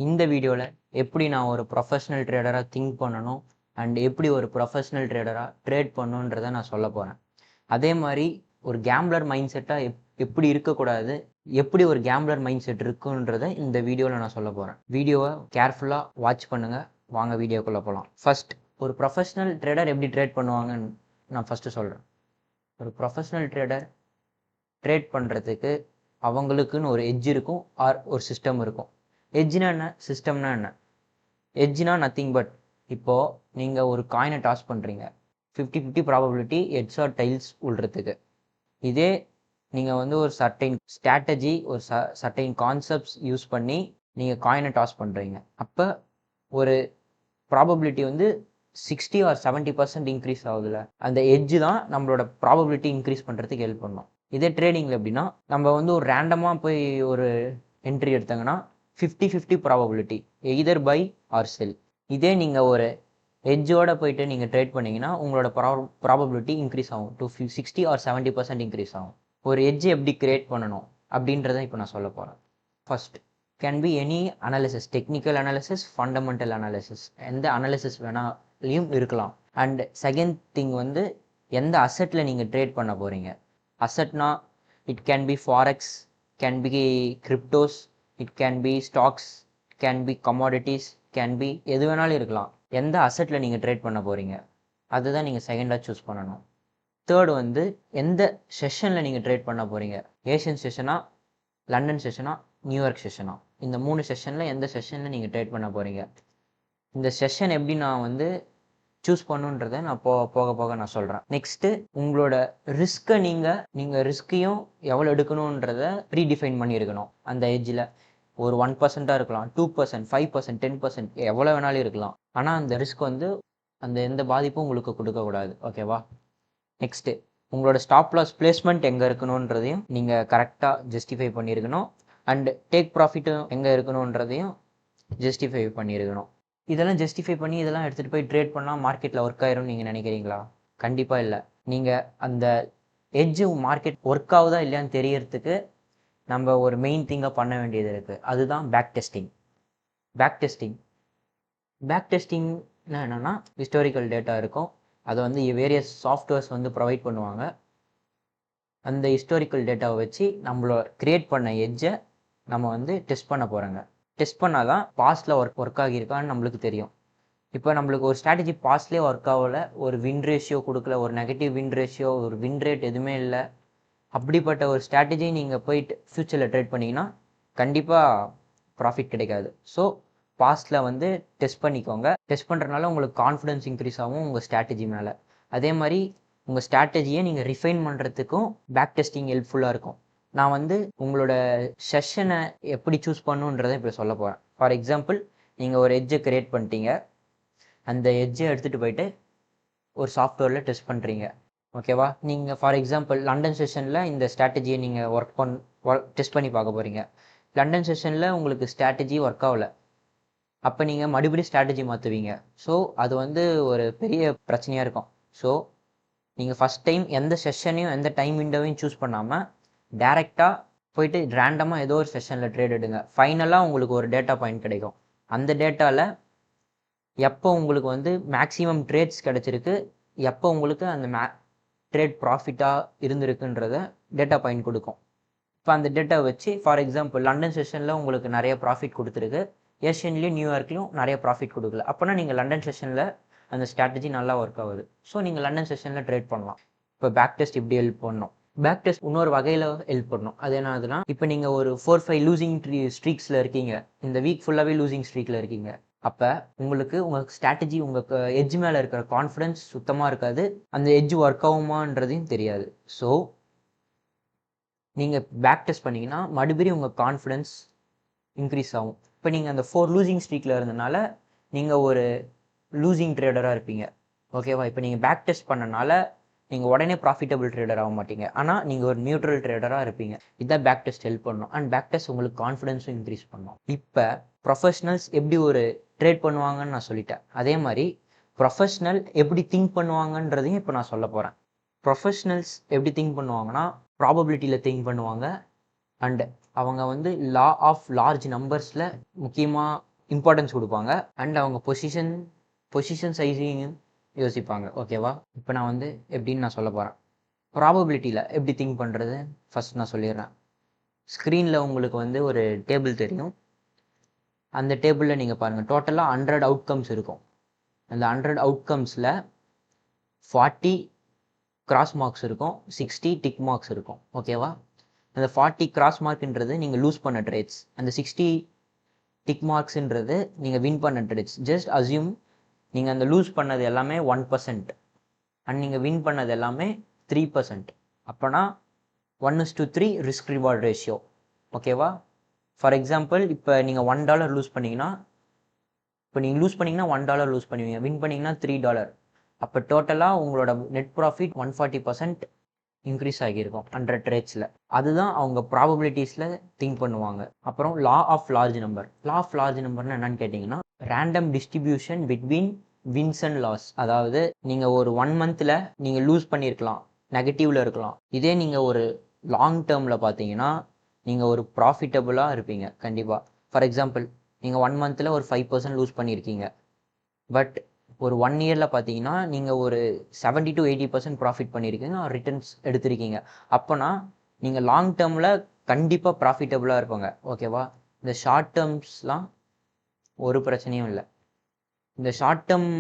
இந்த வீடியோவில் எப்படி நான் ஒரு ப்ரொஃபஷ்னல் ட்ரேடராக திங்க் பண்ணணும் அண்ட் எப்படி ஒரு ப்ரொஃபஷ்னல் ட்ரேடராக ட்ரேட் பண்ணணுன்றதை நான் சொல்ல போகிறேன். அதே மாதிரி ஒரு கேம்ப்ளர் மைண்ட் செட்டாக எப்படி இருக்கக்கூடாது, எப்படி ஒரு கேம்ப்ளர் மைண்ட் செட் இருக்குன்றதை இந்த வீடியோவில் நான் சொல்ல போகிறேன். வீடியோவை கேர்ஃபுல்லாக வாட்ச் பண்ணுங்கள். வாங்க வீடியோக்குள்ளே போகலாம். ஃபர்ஸ்ட், ஒரு ப்ரொஃபஷ்னல் ட்ரேடர் எப்படி ட்ரேட் பண்ணுவாங்கன்னு நான் ஃபஸ்ட்டு சொல்கிறேன். ஒரு ப்ரொஃபஷ்னல் ட்ரேடர் ட்ரேட் பண்ணுறதுக்கு அவங்களுக்குன்னு ஒரு எட்ஜ் இருக்கும் ஆர் ஒரு சிஸ்டம் இருக்கும். எட்ஜ்னா என்ன, சிஸ்டம்னா என்ன? எட்ஜ்னா நத்திங் பட், இப்போது நீங்கள் ஒரு காயினை டாஸ் பண்ணுறீங்க, 50-50 ப்ராபபிலிட்டி ஹெட்ஸ் ஆர் டைல்ஸ் விழுறதுக்கு. இதே நீங்கள் வந்து ஒரு சர்டைன் ஸ்ட்ராட்டஜி, ஒரு சர்டைன் கான்செப்ட்ஸ் யூஸ் பண்ணி நீங்கள் காயினை டாஸ் பண்ணுறீங்க, அப்போ ஒரு ப்ராபபிலிட்டி வந்து 60 or 70% இன்க்ரீஸ் ஆகுதுல்ல, அந்த எட்ஜு தான் நம்மளோட ப்ராபபிலிட்டி இன்க்ரீஸ் பண்ணுறதுக்கு ஹெல்ப் பண்ணும். இதே ட்ரேடிங்கில் எப்படின்னா, நம்ம வந்து ஒரு ரேண்டமாக போய் ஒரு என்ட்ரி எடுத்தாங்கன்னா 50-50 ப்ராபபிலிட்டி எய்தர் பை ஆர் செல். இதே நீங்கள் ஒரு எட்ஜோட போயிட்டு நீங்கள் ட்ரேட் பண்ணிங்கன்னா உங்களோட ப்ராபபிலிட்டி இன்க்ரீஸ் ஆகும் டு 60 or 70% இன்க்ரீஸ் ஆகும். ஒரு எட்ஜ் எப்படி கிரியேட் பண்ணணும் அப்படின்றத இப்போ நான் சொல்ல போகிறேன். First, can be any analysis, technical analysis, fundamental analysis, எந்த அனாலிசிஸ் வேணாலையும் இருக்கலாம். அண்ட் செகண்ட் திங் வந்து எந்த அசெட்டில் நீங்கள் ட்ரேட் பண்ண போகிறீங்க. அசெட்னா it can be forex, can be cryptos, it can be stocks, can be commodities, can be எது வேணாலும் இருக்கலாம். எந்த அசெட்டில் நீங்கள் ட்ரேட் பண்ண போகிறீங்க அதுதான் நீங்கள் செகண்டாக சூஸ் பண்ணணும். தேர்டு வந்து எந்த செஷனில் நீங்கள் ட்ரேட் பண்ண போகிறீங்க. ஏஷியன் செஷனா, லண்டன் செஷனா, நியூயார்க் செஷனா, இந்த 3 செஷனில் எந்த செஷனில் நீங்கள் ட்ரேட் பண்ண போகிறீங்க. இந்த செஷன் எப்படி நான் வந்து சூஸ் பண்ணுன்றதை நான் போக போக நான் சொல்கிறேன். நெக்ஸ்ட்டு, உங்களோட ரிஸ்க்கை நீங்கள் ரிஸ்க்கையும் எவ்வளோ எடுக்கணுன்றதை ப்ரீடிஃபைன் பண்ணியிருக்கணும். அந்த ஏஜில் ஒரு 1% இருக்கலாம், 2%, 5%, 10%, எவ்வளோ வேணாலும் இருக்கலாம். ஆனால் அந்த ரிஸ்க் வந்து அந்த எந்த பாதிப்பும் உங்களுக்கு கொடுக்கக்கூடாது. ஓகேவா? நெக்ஸ்ட்டு, உங்களோட ஸ்டாப் லாஸ் பிளேஸ்மெண்ட் எங்கே இருக்கணுன்றதையும் நீங்கள் கரெக்டாக ஜஸ்டிஃபை பண்ணியிருக்கணும். அண்ட் டேக் ப்ராஃபிட்டும் எங்கே இருக்கணுன்றதையும் ஜஸ்டிஃபை பண்ணியிருக்கணும். இதெல்லாம் ஜஸ்டிஃபை பண்ணி இதெல்லாம் எடுத்துகிட்டு போய் ட்ரேட் பண்ணால் மார்க்கெட்டில் ஒர்க் ஆயிரும்னு நீங்கள் நினைக்கிறீங்களா? கண்டிப்பாக இல்லை. நீங்கள் அந்த எட்ஜு மார்க்கெட் ஒர்க் ஆகுதா இல்லையான்னு தெரியறதுக்கு நம்ம ஒரு மெயின் திங்காக பண்ண வேண்டியது இருக்குது. அதுதான் பேக் டெஸ்டிங். பேக் டெஸ்டிங்னா என்னென்னா, ஹிஸ்டாரிக்கல் டேட்டா இருக்கும், அதை வந்து வேரியஸ் சாஃப்ட்வேர்ஸ் வந்து ப்ரொவைட் பண்ணுவாங்க. அந்த ஹிஸ்டாரிக்கல் டேட்டாவை வச்சு நம்மளோட க்ரியேட் பண்ண எட்ஜை நம்ம வந்து டெஸ்ட் பண்ண போகிறோங்க. டெஸ்ட் பண்ணால் தான் பாஸ்ட்டில் ஒர்க் ஆகியிருக்கான்னு நம்மளுக்கு தெரியும். இப்போ நம்மளுக்கு ஒரு ஸ்ட்ராட்டஜி பாஸ்ட்லேயே ஒர்க் ஆகலை, ஒரு வின் ரேஷியோ கொடுக்கல, ஒரு நெகட்டிவ் வின் ரேஷியோ, ஒரு வின் ரேட் எதுவுமே இல்லை, அப்படிப்பட்ட ஒரு ஸ்ட்ராட்டஜி நீங்கள் போயிட்டு ஃப்யூச்சரில் ட்ரேட் பண்ணிங்கன்னா கண்டிப்பாக ப்ராஃபிட் கிடைக்காது. ஸோ பாஸ்ட்டில் வந்து டெஸ்ட் பண்ணிக்கோங்க. டெஸ்ட் பண்ணுறதுனால உங்களுக்கு கான்ஃபிடன்ஸ் இன்க்ரீஸ் ஆகும் உங்கள் ஸ்ட்ராட்டஜி மேலே. அதே மாதிரி உங்கள் ஸ்ட்ராட்டஜியை நீங்கள் ரிஃபைன் பண்ணுறதுக்கும் பேக் டெஸ்டிங் ஹெல்ப்ஃபுல்லாக இருக்கும். நான் வந்து உங்களோட செஷனை எப்படி சூஸ் பண்ணுன்றதை இப்போ சொல்ல போகிறேன். ஃபார் எக்ஸாம்பிள், நீங்கள் ஒரு எட்ஜை கிரியேட் பண்ணிட்டீங்க, அந்த எட்ஜை எடுத்துகிட்டு போயிட்டு ஒரு சாஃப்ட்வேரில் டெஸ்ட் பண்ணுறீங்க. ஓகேவா? நீங்கள் ஃபார் எக்ஸாம்பிள் லண்டன் செஷனில் இந்த ஸ்ட்ராட்டஜியை நீங்கள் டெஸ்ட் பண்ணி பார்க்க போகிறீங்க. லண்டன் செஷனில் உங்களுக்கு ஸ்ட்ராட்டஜி ஒர்க் ஆகலை, அப்போ நீங்கள் மறுபடியும் ஸ்ட்ராட்டஜி மாற்றுவீங்க. ஸோ அது வந்து ஒரு பெரிய பிரச்சனையாக இருக்கும். ஸோ நீங்கள் ஃபஸ்ட் டைம் எந்த செஷனையும் எந்த டைம் விண்டோவையும் சூஸ் பண்ணாமல் டேரெக்டாக போயிட்டு ரேண்டமாக ஏதோ ஒரு செஷனில் ட்ரேட் எடுங்க. ஃபைனலாக உங்களுக்கு ஒரு டேட்டா பாயிண்ட் கிடைக்கும். அந்த டேட்டாவில் எப்போ உங்களுக்கு வந்து மேக்ஸிமம் ட்ரேட்ஸ் கிடச்சிருக்கு, எப்போ உங்களுக்கு அந்த ட்ரேட் ப்ராஃபிட்டாக இருந்திருக்குன்றத டேட்டா பாயிண்ட் கொடுக்கும். இப்போ அந்த டேட்டாவை வச்சு ஃபார் எக்ஸாம்பிள் லண்டன் செஷனில் உங்களுக்கு நிறைய ப்ராஃபிட் கொடுத்துருக்கு, ஏஷியன்லேயும் நியூயார்க்லேயும் நிறைய ப்ராஃபிட் கொடுக்கல, அப்போனா நீங்கள் லண்டன் செஷனில் அந்த ஸ்ட்ராட்டஜி நல்லா ஒர்க் ஆகுது. ஸோ நீங்கள் லண்டன் செஷனில் ட்ரேட் பண்ணலாம். இப்போ பேக் டெஸ்ட் இப்படி ஹெல்ப் பண்ணணும். பேக் டெஸ்ட் இன்னொரு வகையில் ஹெல்ப் பண்ணணும். அது என்னதுன்னா, இப்போ நீங்கள் ஒரு 4-5 லூசிங் ஸ்ட்ரீக்ஸில் இருக்கீங்க, இந்த வீக் ஃபுல்லாகவே லூசிங் ஸ்ட்ரீக்கில் இருக்கீங்க, அப்போ உங்களுக்கு உங்கள் ஸ்ட்ராட்டஜி, உங்கள் எட்ஜ் மேலே இருக்கிற கான்ஃபிடன்ஸ் சுத்தமாக இருக்காது, அந்த எட்ஜ் ஒர்க் ஆகுமான்றதையும் தெரியாது. ஸோ நீங்கள் பேக் டெஸ்ட் பண்ணிங்கன்னா மறுபடியும் உங்கள் கான்ஃபிடன்ஸ் இன்க்ரீஸ் ஆகும். இப்போ நீங்கள் அந்த 4 லூசிங் ஸ்ட்ரீக்கில் இருந்தனால நீங்கள் ஒரு லூசிங் ட்ரேடராக இருப்பீங்க. ஓகேவா? இப்போ நீங்கள் பேக் டெஸ்ட் பண்ணனால நீங்கள் உடனே ப்ராஃபிட்டபிள் ட்ரேடர் ஆக மாட்டீங்க, ஆனால் நீங்கள் ஒரு நியூட்ரல் ட்ரேடராக இருப்பீங்க. இதான் பேக் டெஸ்ட் ஹெல்ப் பண்ணணும். அண்ட் பேக் டெஸ்ட் உங்களுக்கு கான்ஃபிடன்ஸும் இன்க்ரீஸ் பண்ணும். இப்போ ப்ரொஃபஷ்னல்ஸ் எப்படி ஒரு ட்ரேட் பண்ணுவாங்கன்னு நான் சொல்லிட்டேன். அதே மாதிரி ப்ரொஃபஷ்னல் எப்படி திங்க் பண்ணுவாங்கன்றதையும் இப்போ நான் சொல்ல போகிறேன். ப்ரொஃபஷ்னல்ஸ் எப்படி திங்க் பண்ணுவாங்கன்னா, ப்ராபபிலிட்டியில் திங்க் பண்ணுவாங்க. அண்ட் அவங்க வந்து லா ஆஃப் லார்ஜ் நம்பர்ஸில் முக்கியமாக இம்பார்ட்டன்ஸ் கொடுப்பாங்க. அண்ட் அவங்க பொசிஷன் சைஸையும் யோசிப்பாங்க. ஓகேவா? இப்போ நான் வந்து எப்படின்னு நான் சொல்ல போகிறேன். ப்ராபபிலிட்டியில் எப்படி திங்க் பண்ணுறது ஃபஸ்ட் நான் சொல்லிடுறேன். ஸ்க்ரீனில் உங்களுக்கு வந்து ஒரு டேபிள் தெரியும். அந்த டேபிளில் நீங்கள் பாருங்கள், டோட்டலாக 100 அவுட்கம்ஸ் இருக்கும். அந்த 100 அவுட்கம்ஸில் 40 கிராஸ் மார்க்ஸ் இருக்கும், 60 டிக் மார்க்ஸ் இருக்கும். ஓகேவா? அந்த 40 கிராஸ் மார்க்ன்றது நீங்கள் லூஸ் பண்ண ட்ரேட்ஸ், அந்த 60 டிக் மார்க்ஸ்ன்றது நீங்கள் வின் பண்ண ட்ரேட்ஸ். ஜஸ்ட் அஸ்யூம் நீங்கள் அந்த லூஸ் பண்ணது எல்லாமே 1% அண்ட் நீங்கள் வின் பண்ணது எல்லாமே 3%. அப்போனா 1:3 ரிஸ்க் ரிவார்ட் ரேஷியோ. ஓகேவா? ஃபார் எக்ஸாம்பிள், இப்போ நீங்கள் $1 லூஸ் பண்ணிங்கன்னா, இப்போ நீங்கள் லூஸ் பண்ணிங்கன்னா $1 லூஸ் பண்ணுவீங்க, வின் பண்ணிங்கன்னா $3. அப்போ டோட்டலாக உங்களோட நெட் ப்ராஃபிட் 140% இன்க்ரீஸ் ஆகியிருக்கும் 100 ட்ரேட்ஸில். அதுதான் அவங்க ப்ராபபிலிட்டிஸில் திங்க் பண்ணுவாங்க. அப்புறம் law of large number. Law of large நம்பர்னு என்னன்னு கேட்டிங்கன்னா, random distribution between wins and loss. அதாவது நீங்கள் ஒரு 1 மந்தில் நீங்கள் லூஸ் பண்ணியிருக்கலாம், நெகட்டிவில் இருக்கலாம். இதே நீங்கள் ஒரு லாங் டேர்மில் பார்த்தீங்கன்னா நீங்கள் ஒரு ப்ராஃபிட்டபுளாக இருப்பீங்க கண்டிப்பாக. ஃபார் எக்ஸாம்பிள், நீங்கள் 1 மந்தில் ஒரு 5% லூஸ் பண்ணியிருக்கீங்க. பட் ஒரு 1 இயரில் பார்த்தீங்கன்னா நீங்கள் ஒரு 70 to 80% ப்ராஃபிட் பண்ணியிருக்கீங்க, ரிட்டர்ன்ஸ் எடுத்திருக்கீங்க. அப்போனா நீங்கள் லாங் டேர்மில் கண்டிப்பாக ப்ராஃபிட்டபுளாக இருப்பாங்க. ஓகேவா? இந்த ஷார்ட் டேர்ம்ஸ்லாம் ஒரு பிரச்சனையும் இல்லை. இந்த ஷார்ட் டேர்ம்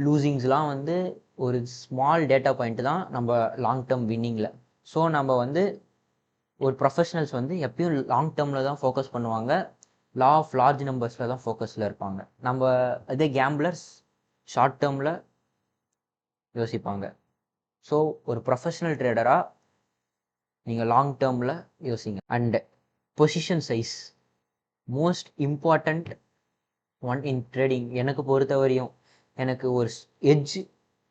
லூசிங்ஸ்லாம் வந்து ஒரு ஸ்மால் டேட்டா பாயிண்ட் தான் நம்ம லாங் டேர்ம் வின்னிங்கில். ஸோ நம்ம வந்து ஒரு ப்ரொஃபஷனல்ஸ் வந்து எப்பயும் லாங் டேர்மில் தான் ஃபோக்கஸ் பண்ணுவாங்க, லா ஆஃப் லார்ஜ் நம்பர்ஸில் தான் ஃபோக்கஸில் இருப்பாங்க. நம்ம அதே கேம்பிளர்ஸ் ஷார்ட் டேர்மில் யோசிப்பாங்க. ஸோ ஒரு ப்ரொஃபஷனல் ட்ரேடராக நீங்கள் லாங் டேர்மில் யோசிங்க. And position size most important one in trading. எனக்கு பொறுத்தவரையும் எனக்கு ஒரு எட்ஜ்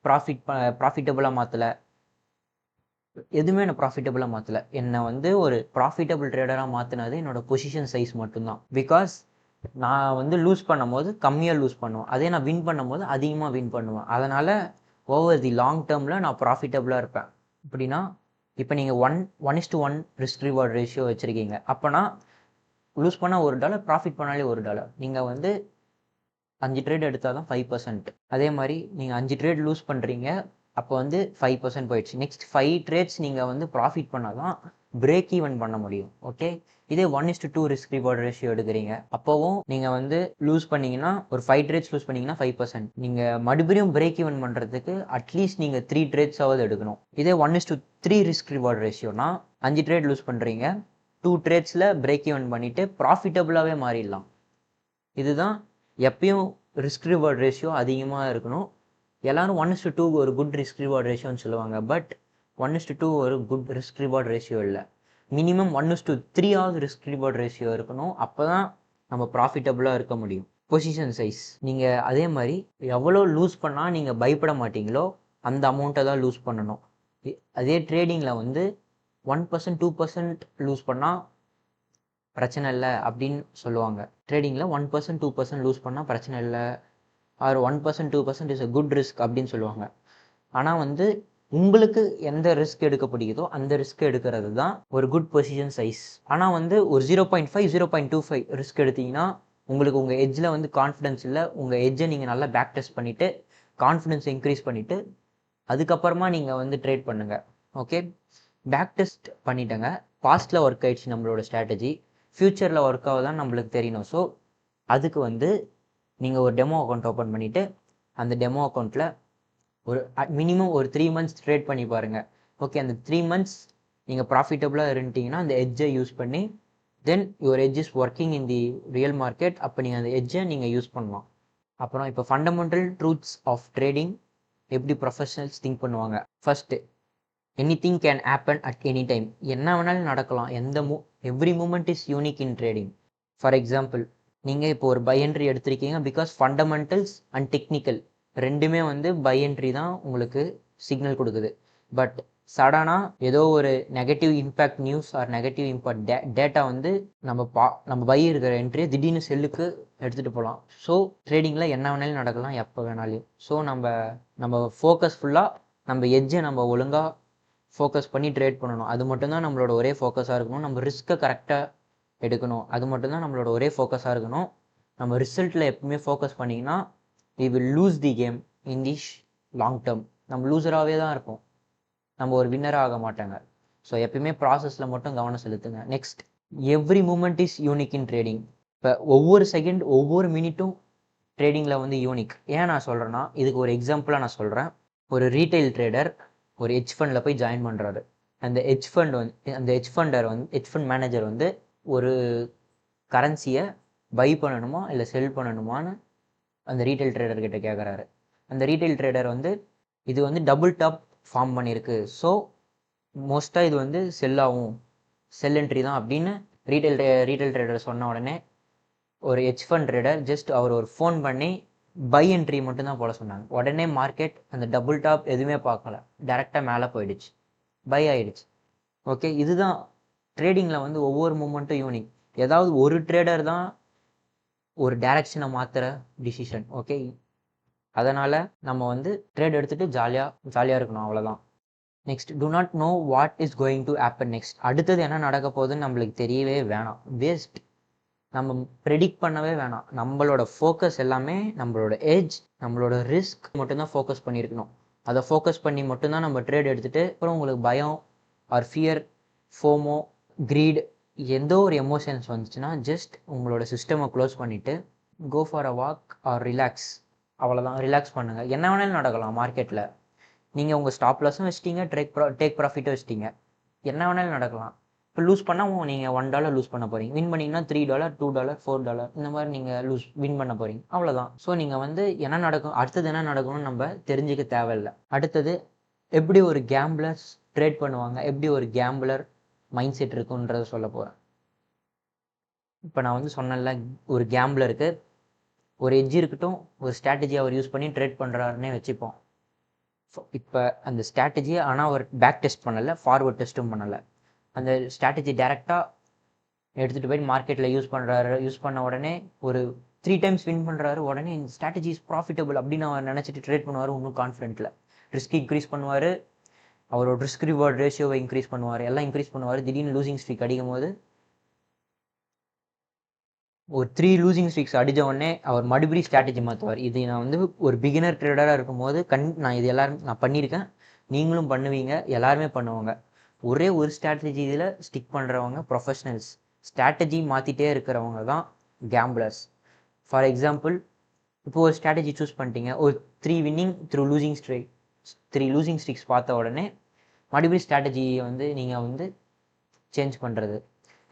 ப்ராஃபிட்டபுளாக மாற்றலை, எதுவுமே என்னை ப்ராஃபிட்டபுளாக மாற்றலை. என்னை வந்து ஒரு ப்ராஃபிட்டபிள் ட்ரேடராக மாற்றினது என்னோட பொசிஷன் சைஸ் மட்டும்தான். பிகாஸ் நான் வந்து லூஸ் பண்ணும் போது கம்மியாக லூஸ் பண்ணுவேன், அதே நான் வின் பண்ணும் போது அதிகமாக வின் பண்ணுவேன். அதனால் ஓவர் தி லாங் டேர்மில் நான் ப்ராஃபிட்டபுளாக இருப்பேன். இப்படின்னா இப்போ நீங்கள் 1:1 ரிஸ்க் ரிவார்ட் ரேஷியோ வச்சுருக்கீங்க. அப்போனா லூஸ் பண்ணால் $1, ப்ராஃபிட் பண்ணாலே $1. நீங்கள் வந்து 5 ட்ரேட் எடுத்தால் தான் 5%. அதே மாதிரி நீங்கள் 5 ட்ரேட் லூஸ் பண்ணுறீங்க, அப்போ வந்து 5% போயிடுச்சு. நெக்ஸ்ட் 5 ட்ரேட்ஸ் நீங்கள் வந்து ப்ராஃபிட் பண்ணால் தான் பிரேக் ஈவன் பண்ண முடியும். ஓகே? இதே 1:2 ரிஸ்க் ரிவார்ட் ரேஷியோ எடுக்கிறீங்க, அப்போவும் நீங்கள் வந்து லூஸ் பண்ணிங்கன்னா, ஒரு 5 ட்ரேட்ஸ் லூஸ் பண்ணிங்கன்னா 5%. நீங்கள் மறுபடியும் பிரேக் ஈவன் பண்ணுறதுக்கு அட்லீஸ்ட் நீங்கள் 3 ட்ரேட்ஸாவது எடுக்கணும். இதே 1:3 ரிஸ்க் ரிவார்ட் ரேஷியோனா 5 ட்ரேட் லூஸ் பண்ணுறீங்க, 2 ட்ரேட்ஸில் பிரேக் ஈவன் பண்ணிவிட்டு ப்ராஃபிட்டபுளாகவே மாறிடலாம். இதுதான் எப்பயும் ரிஸ்க் ரிவார்ட் ரேஷியோ அதிகமாக இருக்கணும். எல்லாரும் 1:2 ஒரு குட் ரிஸ்க் ரிவார்ட் ரேஷியோன்னு சொல்லுவாங்க. பட் 1:2 ஒரு குட் ரிஸ்க் ரிவார்ட் ரேஷியோ இல்லை. மினிமம் 1:3 ஆவது ரிஸ்க் ரிவார்ட் ரேஷியோ இருக்கணும். அப்போ தான் நம்ம ப்ராஃபிட்டபுளாக இருக்க முடியும். பொசிஷன் சைஸ் நீங்கள் அதே மாதிரி எவ்வளோ லூஸ் பண்ணால் நீங்கள் பயப்பட மாட்டீங்களோ அந்த அமௌண்ட்டை தான் லூஸ் பண்ணணும். அதே ட்ரேடிங்கில் வந்து 1% 2% லூஸ் பண்ணால் பிரச்சனை இல்லை அப்படின்னு சொல்லுவாங்க. ட்ரேடிங்கில் 1% 2% லூஸ் பண்ணால் பிரச்சனை இல்லை, or 1% 2% is a good risk அப்படின்னு சொல்லுவாங்க. ஆனால் வந்து உங்களுக்கு எந்த ரிஸ்க் எடுக்க பிடிக்குதோ அந்த ரிஸ்க் எடுக்கிறது தான் ஒரு குட் பொசிஷன் சைஸ். ஆனால் வந்து ஒரு 0.5 0.25 ரிஸ்க் எடுத்தீங்கன்னா உங்களுக்கு உங்கள் எட்ஜில் வந்து கான்ஃபிடன்ஸ் இல்லை. உங்கள் எட்ஜை நீங்கள் நல்லா பேக் டெஸ்ட் பண்ணிவிட்டு கான்ஃபிடன்ஸ் இன்க்ரீஸ் பண்ணிவிட்டு அதுக்கப்புறமா நீங்கள் வந்து ட்ரேட் பண்ணுங்கள். ஓகே? பேக் டெஸ்ட் பண்ணிட்டேங்க, பாஸ்ட்டில் ஒர்க் ஆயிடுச்சு நம்மளோட ஸ்ட்ராட்டஜி, ஃப்யூச்சரில் ஒர்க் ஆகுதான்னு நம்மளுக்கு தெரியணும். ஸோ அதுக்கு வந்து நீங்கள் ஒரு டெமோ அக்கௌண்ட் ஓப்பன் பண்ணிவிட்டு அந்த டெமோ அக்கௌண்ட்டில் ஒரு மினிமம் ஒரு 3 months ட்ரேட் பண்ணி பாருங்கள். ஓகே? அந்த 3 months நீங்கள் ப்ராஃபிட்டபுளாக இருந்துட்டிங்கன்னா அந்த எட்ஜை யூஸ் பண்ணி then your edge is working in the real market. அப்போ நீங்கள் அந்த எட்ஜை நீங்கள் யூஸ் பண்ணலாம். அப்புறம் இப்போ ஃபண்டமெண்டல் ட்ரூத்ஸ் ஆஃப் ட்ரேடிங் எப்படி ப்ரொஃபஷனல்ஸ் திங்க் பண்ணுவாங்க. First, anything can happen at any time. என்ன வேணாலும் நடக்கலாம். Every moment is unique in trading. For example, நீங்கள் இப்போ ஒரு பை என்ட்ரி எடுத்திருக்கீங்க, பிகாஸ் ஃபண்டமெண்டல்ஸ் அண்ட் டெக்னிக்கல் ரெண்டுமே வந்து பை என்ட்ரி தான் உங்களுக்கு சிக்னல் கொடுக்குது. பட் சடனாக ஏதோ ஒரு negative impact news or negative impact data வந்து நம்ம பை இருக்கிற என்ட்ரியை திடீர்னு செல்லுக்கு எடுத்துகிட்டு போகலாம். ஸோ ட்ரேடிங்கில் என்ன வேணாலும் நடக்கலாம், எப்போ வேணாலும். ஸோ நம்ம ஃபோக்கஸ் ஃபுல்லாக நம்ம எட்ஜை நம்ம ஒழுங்காக ஃபோக்கஸ் பண்ணி ட்ரேட் பண்ணணும். அது மட்டும்தான் நம்மளோட ஒரே ஃபோக்கஸாக இருக்கணும். நம்ம ரிஸ்க்கை கரெக்டாக எடுக்கணும். அது மட்டும்தான் நம்மளோட ஒரே ஃபோக்கஸாக இருக்கணும். நம்ம ரிசல்ட்டில் எப்பவுமே ஃபோக்கஸ் பண்ணிங்கன்னா we will lose the game in the long term. நம்ம லூசராகவே தான் இருப்போம், நம்ம ஒரு வின்னராக ஆக மாட்டாங்க. ஸோ எப்பயுமே ப்ராசஸில் மட்டும் கவனம் செலுத்துங்க. Next, every moment is unique in trading. இப்போ ஒவ்வொரு செகண்ட் ஒவ்வொரு மினிட்டும் ட்ரேடிங்கில் வந்து யூனிக். ஏன் நான் சொல்கிறேன்னா, இதுக்கு ஒரு எக்ஸாம்பிளாக நான் சொல்கிறேன். ஒரு ரீட்டைல் ட்ரேடர் ஒரு ஹெட்ஜ் ஃபண்டில் போய் ஜாயின் பண்ணுறாரு. அந்த ஹெட்ஜ் ஃபண்ட் மேனேஜர் வந்து ஒரு கரன்சியை பை பண்ணணுமா இல்லை செல் பண்ணணுமான்னு அந்த ரீட்டைல் ட்ரேடர் கிட்ட கேட்குறாரு. அந்த ரீட்டைல் ட்ரேடர் வந்து இது வந்து டபுள் டாப் ஃபார்ம் பண்ணியிருக்கு, ஸோ மோஸ்ட்டாக இது வந்து செல் ஆகும், செல் என்ட்ரி தான் அப்படின்னு ரீட்டைல் ட்ரேடர் சொன்ன உடனே ஒரு ஹெட்ஜ் ஃபண்ட் ட்ரேடர் ஜஸ்ட் அவர் ஒரு ஃபோன் பண்ணி பை என்ட்ரி மட்டும்தான் போட சொன்னாங்க. உடனே மார்க்கெட் அந்த டபுள் டாப் எதுவுமே பார்க்கல, டேரெக்டாக மேலே போயிடுச்சு, பை ஆயிடுச்சு. ஓகே, இதுதான் ட்ரேடிங்கில் வந்து ஒவ்வொரு மூமெண்ட்டும் யூனிக். ஏதாவது ஒரு ட்ரேடர் தான் ஒரு டைரக்ஷனை மாற்றுற டிசிஷன். ஓகே, அதனால் நம்ம வந்து ட்ரேட் எடுத்துகிட்டு ஜாலியாக இருக்கணும், அவ்வளோதான். Next, to not know what is going to happen next. அடுத்தது என்ன நடக்க போகுதுன்னு நம்மளுக்கு தெரியவே வேணாம், வேஸ்ட். நம்ம ப்ரெடிக்ட் பண்ணவே வேணாம். நம்மளோட ஃபோக்கஸ் எல்லாமே நம்மளோட ஏஜ், நம்மளோட ரிஸ்க் மட்டும்தான் ஃபோக்கஸ் பண்ணியிருக்கணும். அதை ஃபோக்கஸ் பண்ணி மட்டும்தான் நம்ம ட்ரேட் எடுத்துகிட்டு, அப்புறம் உங்களுக்கு பயம் ஆர் ஃபியர், ஃபோமோ, க்ரீட், எந்த ஒரு எமோஷன்ஸ் வந்துச்சுன்னா ஜஸ்ட் உங்களோட சிஸ்டமை க்ளோஸ் பண்ணிவிட்டு go for a walk or relax, அவ்வளோதான். ரிலாக்ஸ் பண்ணுங்கள். என்ன வேணாலும் நடக்கலாம் மார்க்கெட்டில். நீங்கள் உங்கள் ஸ்டாப் லாஸும் வச்சிட்டீங்க, டேக் ப்ராஃபிட்டும் வச்சிட்டீங்க, என்ன வேணாலும் நடக்கலாம். இப்போ லூஸ் பண்ணால் நீங்கள் $1 லூஸ் பண்ண போகிறீங்க, வின் பண்ணிங்கன்னா $3, $2, $4 இந்த மாதிரி நீங்கள் வின் பண்ண போகிறீங்க, அவ்வளோதான். ஸோ நீங்கள் வந்து என்ன நடக்கும், அடுத்தது என்ன நடக்கும்னு நம்ம தெரிஞ்சுக்க தேவையில்லை. அடுத்தது எப்படி ஒரு கேம்பிளர்ஸ் ட்ரேட் பண்ணுவாங்க, எப்படி ஒரு கேம்பிளர் மைண்ட் செட் இருக்குன்றத சொல்ல போகிறேன். இப்போ நான் வந்து சொன்னேன்ல, ஒரு கேம்பிளருக்கு ஒரு எட்ஜ் இருக்கட்டும், ஒரு ஸ்ட்ராட்டஜி அவர் யூஸ் பண்ணி ட்ரேட் பண்ணுறாருன்னே வச்சுப்போம். இப்போ அந்த ஸ்ட்ராட்டஜியை ஆனால் அவர் பேக் டெஸ்ட் பண்ணலை, ஃபார்வர்ட் டெஸ்ட்டும் பண்ணலை. அந்த ஸ்ட்ராட்டஜி டேரெக்டாக எடுத்துகிட்டு போய் மார்க்கெட்டில் யூஸ் பண்ண உடனே ஒரு 3 times வின் பண்ணுறாரு. உடனே இந்த ஸ்ட்ராட்டஜி இஸ் ப்ராஃபிட்டபிள் அப்படின்னு அவர் நினச்சிட்டு ட்ரேட் பண்ணுவார். இன்னும் கான்ஃபிடென்ட்டில் ரிஸ்க் இன்க்ரீஸ் பண்ணுவார், அவரோட ரிஸ்க் ரிவார்ட் ரேஷியோவை இன்க்ரீஸ் பண்ணுவார், எல்லாம் இன்க்ரீஸ் பண்ணுவார். திடீர்னு லூசிங் ஸ்ட்ரீக் அடிக்கும் போது ஒரு 3 லூசிங் ஸ்ட்ரீக்ஸ் அடித்த உடனே அவர் மறுபடியும் ஸ்ட்ராட்டஜி மாற்றுவார். இது நான் வந்து ஒரு பிகினர் ட்ரேடராக இருக்கும்போது நான் இது எல்லாரும் நான் பண்ணியிருக்கேன், நீங்களும் பண்ணுவீங்க, எல்லாருமே பண்ணுவாங்க. ஒரே ஒரு ஸ்ட்ராட்டஜி இதில் ஸ்டிக் பண்ணுறவங்க ப்ரொஃபஷனல்ஸ். ஸ்ட்ராட்டஜி மாற்றிட்டே இருக்கிறவங்க தான் கேம்பிளர்ஸ். ஃபார் எக்ஸாம்பிள், இப்போ ஒரு ஸ்ட்ராட்டஜி சூஸ் பண்ணிட்டீங்க, ஒரு 3 வின்னிங் த்ரூ லூசிங் ஸ்ட்ரீக்ஸ் பார்த்த உடனே மறுபடியும் ஸ்ட்ராட்டஜியை வந்து நீங்கள் வந்து சேஞ்ச் பண்ணுறது,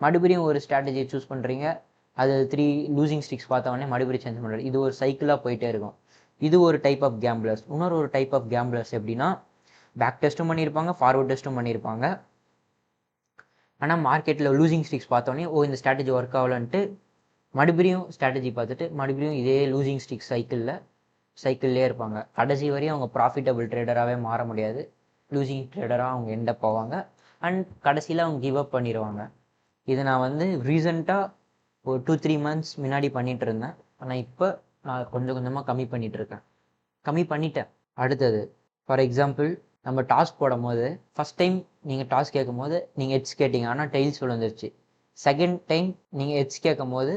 மறுபடியும் ஒரு ஸ்ட்ராட்டஜியை சூஸ் பண்ணுறீங்க, அது 3 லூசிங் ஸ்ட்ரீக்ஸ் பார்த்த உடனே மறுபடியும் சேஞ்ச் பண்ணுறது. இது ஒரு சைக்கிளாக போயிட்டே இருக்கும். இது ஒரு டைப் ஆஃப் கேம்பிளர்ஸ். இன்னொரு ஒரு டைப் ஆஃப் கேம்பிளர்ஸ் எப்படின்னா, பேக் டெஸ்ட்டும் பண்ணியிருப்பாங்க, ஃபார்வர்ட் டெஸ்ட்டும் பண்ணியிருப்பாங்க. ஆனால் மார்க்கெட்டில் லூசிங் ஸ்ட்ரீக்ஸ் பார்த்தோன்னே இந்த ஸ்ட்ராட்டஜி ஒர்க் ஆகலன்ட்டு மறுபடியும் ஸ்ட்ராட்டஜி பார்த்துட்டு மறுபடியும் இதே லூசிங் ஸ்ட்ரீக் சைக்கிள்லேயே இருப்பாங்க. கடைசி வரையும் அவங்க ப்ராஃபிட்டபிள் ட்ரேடராகவே மாற முடியாது, லூசிங் ட்ரேடராக அவங்க எண்டப் போவாங்க. அண்ட் கடைசியில் அவங்க கிவ் அப் பண்ணிடுவாங்க. இது நான் வந்து ரீசெண்டாக ஒரு 2-3 months முன்னாடி பண்ணிகிட்டு இருந்தேன். ஆனால் இப்போ நான் கொஞ்சம் கொஞ்சமாக கம்மி பண்ணிட்டேன். அடுத்தது, ஃபார் எக்ஸாம்பிள், நம்ம டாஸ் போடும் போது ஃபஸ்ட் டைம் நீங்கள் டாஸ் கேட்கும் போது நீங்கள் ஹெட்ஸ் கேட்டிங்க, ஆனால் டெய்ல்ஸ் விழுந்துருச்சு. செகண்ட் டைம் நீங்கள் ஹெட்ஸ் கேட்கும் போது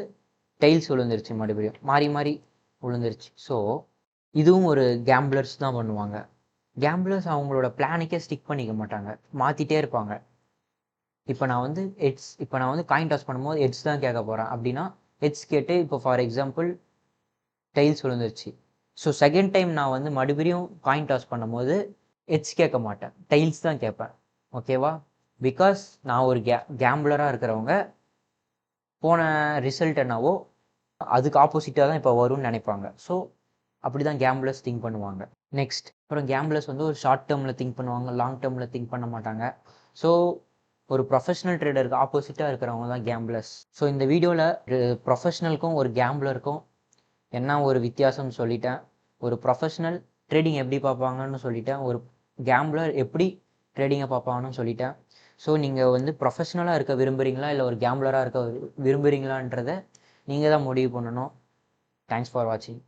டெய்ல்ஸ் விழுந்துருச்சு, மறுபடியும் மாறி மாறி விழுந்துருச்சு. ஸோ இதுவும் ஒரு கேம்பிளர்ஸ் தான் பண்ணுவாங்க. கேம்பிளர்ஸ் அவங்களோட பிளானுக்கே ஸ்டிக் பண்ணிக்க மாட்டாங்க, மாற்றிட்டே இருப்பாங்க. இப்போ நான் வந்து காயின் டாஸ் பண்ணும்போது ஹெட்ஸ் தான் கேட்க போகிறேன் அப்படின்னா ஹெட்ஸ் கேட்டு, இப்போ ஃபார் எக்ஸாம்பிள் டெய்ல்ஸ் விழுந்துருச்சு. ஸோ செகண்ட் டைம் நான் வந்து மறுபடியும் காயின் டாஸ் பண்ணும்போது ஹெட்ஸ் கேட்க மாட்டேன், டெய்ல்ஸ் தான் கேட்பேன். ஓகேவா? பிகாஸ் நான் ஒரு கேம்பிளராக இருக்கிறவங்க போன ரிசல்ட் என்னவோ அதுக்கு ஆப்போசிட்டாக தான் இப்போ வரும்னு நினைப்பாங்க. ஸோ அப்படி தான் கேம்பிளர்ஸ் திங்க் பண்ணுவாங்க. நெக்ஸ்ட், அப்புறம் கேம்பிளர்ஸ் வந்து ஒரு ஷார்ட் டேர்மில் திங்க் பண்ணுவாங்க, லாங் டேர்மில் திங்க் பண்ண மாட்டாங்க. ஸோ ஒரு ப்ரொஃபஷனல் ட்ரேடருக்கு ஆப்போசிட்டாக இருக்கிறவங்க தான் கேம்பிளர்ஸ். ஸோ இந்த வீடியோவில் ப்ரொஃபஷனலுக்கும் ஒரு கேம்பிளருக்கும் என்ன ஒரு வித்தியாசம்னு சொல்லிட்டேன். ஒரு ப்ரொஃபஷனல் ட்ரேடிங் எப்படி பார்ப்பாங்கன்னு சொல்லிட்டேன், ஒரு கேம்பிளர் எப்படி ட்ரேடிங்கை பார்ப்பாங்கன்னு சொல்லிட்டேன். ஸோ நீங்கள் வந்து ப்ரொஃபஷனலாக இருக்க விரும்புகிறீங்களா இல்லை ஒரு கேம்பிளராக இருக்க விரும்புகிறீங்களான்றதை நீங்கள் தான் முடிவு பண்ணணும். தேங்க்ஸ் ஃபார் வாட்சிங்.